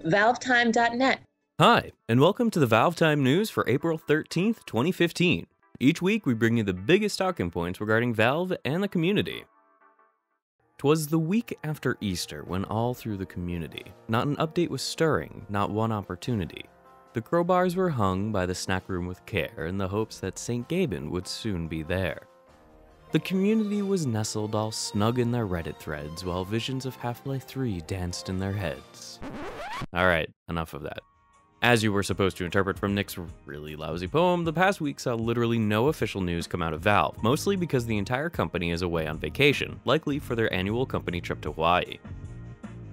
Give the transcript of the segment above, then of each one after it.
ValveTime.net. Hi, and welcome to the ValveTime news for April 13th, 2015. Each week we bring you the biggest talking points regarding Valve and the community. 'Twas the week after Easter when all through the community, not an update was stirring, not one opportunity. The crowbars were hung by the snack room with care in the hopes that St. Gaben would soon be there. The community was nestled all snug in their Reddit threads while visions of Half-Life 3 danced in their heads. Alright, enough of that. As you were supposed to interpret from Nick's really lousy poem, the past week saw literally no official news come out of Valve, mostly because the entire company is away on vacation, likely for their annual company trip to Hawaii.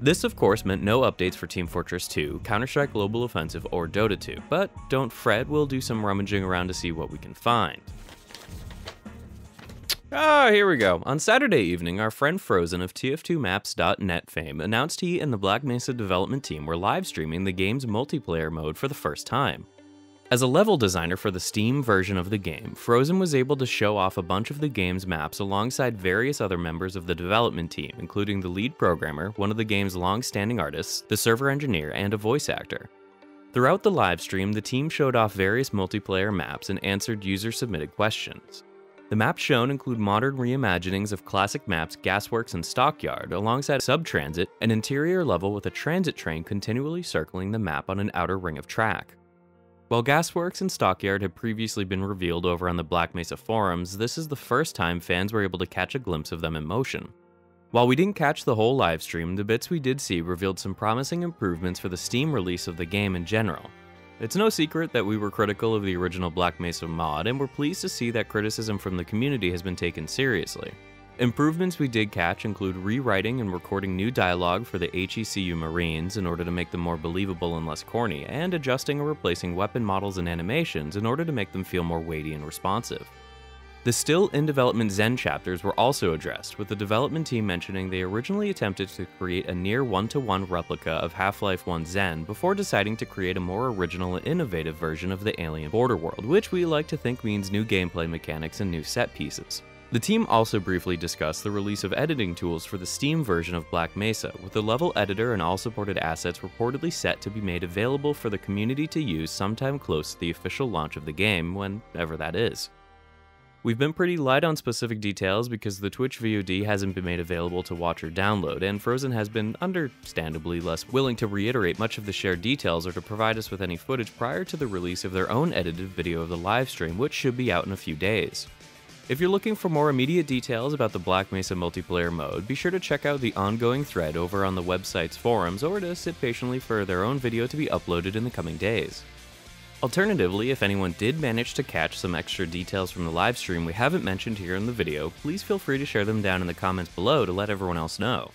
This of course meant no updates for Team Fortress 2, Counter-Strike Global Offensive, or Dota 2, but don't fret, we'll do some rummaging around to see what we can find. Here we go. On Saturday evening, our friend Frozen of TF2Maps.net fame announced he and the Black Mesa development team were live streaming the game's multiplayer mode for the first time. As a level designer for the Steam version of the game, Frozen was able to show off a bunch of the game's maps alongside various other members of the development team, including the lead programmer, one of the game's long-standing artists, the server engineer, and a voice actor. Throughout the livestream, the team showed off various multiplayer maps and answered user-submitted questions. The maps shown include modern reimaginings of classic maps Gasworks and Stockyard, alongside Subtransit, an interior level with a transit train continually circling the map on an outer ring of track. While Gasworks and Stockyard had previously been revealed over on the Black Mesa forums, this is the first time fans were able to catch a glimpse of them in motion. While we didn't catch the whole livestream, the bits we did see revealed some promising improvements for the Steam release of the game in general. It's no secret that we were critical of the original Black Mesa mod, and we're pleased to see that criticism from the community has been taken seriously. Improvements we did catch include rewriting and recording new dialogue for the HECU Marines in order to make them more believable and less corny, and adjusting or replacing weapon models and animations in order to make them feel more weighty and responsive. The still in development Zen chapters were also addressed, with the development team mentioning they originally attempted to create a near one-to-one replica of Half-Life 1 Zen before deciding to create a more original and innovative version of the alien border world, which we like to think means new gameplay mechanics and new set pieces. The team also briefly discussed the release of editing tools for the Steam version of Black Mesa, with the level editor and all supported assets reportedly set to be made available for the community to use sometime close to the official launch of the game, whenever that is. We've been pretty light on specific details because the Twitch VOD hasn't been made available to watch or download, and Frozen has been understandably less willing to reiterate much of the shared details or to provide us with any footage prior to the release of their own edited video of the livestream, which should be out in a few days. If you're looking for more immediate details about the Black Mesa multiplayer mode, be sure to check out the ongoing thread over on the website's forums or to sit patiently for their own video to be uploaded in the coming days. Alternatively, if anyone did manage to catch some extra details from the livestream we haven't mentioned here in the video, please feel free to share them down in the comments below to let everyone else know.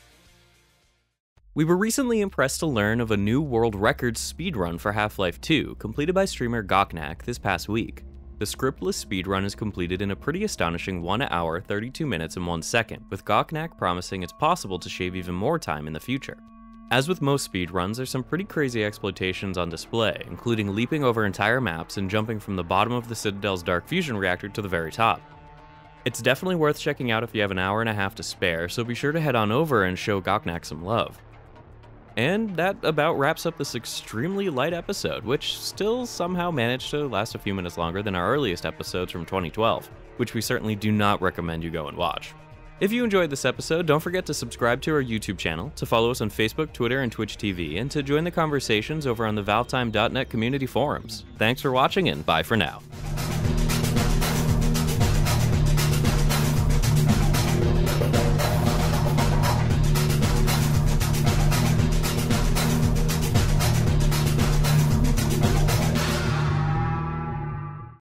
We were recently impressed to learn of a new world record speedrun for Half-Life 2, completed by streamer Gocnak this past week. The scriptless speedrun is completed in a pretty astonishing 1 hour, 32 minutes and 1 second, with Gocnak promising it's possible to shave even more time in the future. As with most speedruns, there's some pretty crazy exploitations on display, including leaping over entire maps and jumping from the bottom of the Citadel's dark fusion reactor to the very top. It's definitely worth checking out if you have an hour and a half to spare, so be sure to head on over and show Gocnak some love. And that about wraps up this extremely light episode, which still somehow managed to last a few minutes longer than our earliest episodes from 2012, which we certainly do not recommend you go and watch. If you enjoyed this episode, don't forget to subscribe to our YouTube channel, to follow us on Facebook, Twitter, and Twitch TV, and to join the conversations over on the ValveTime.net community forums. Thanks for watching, and bye for now.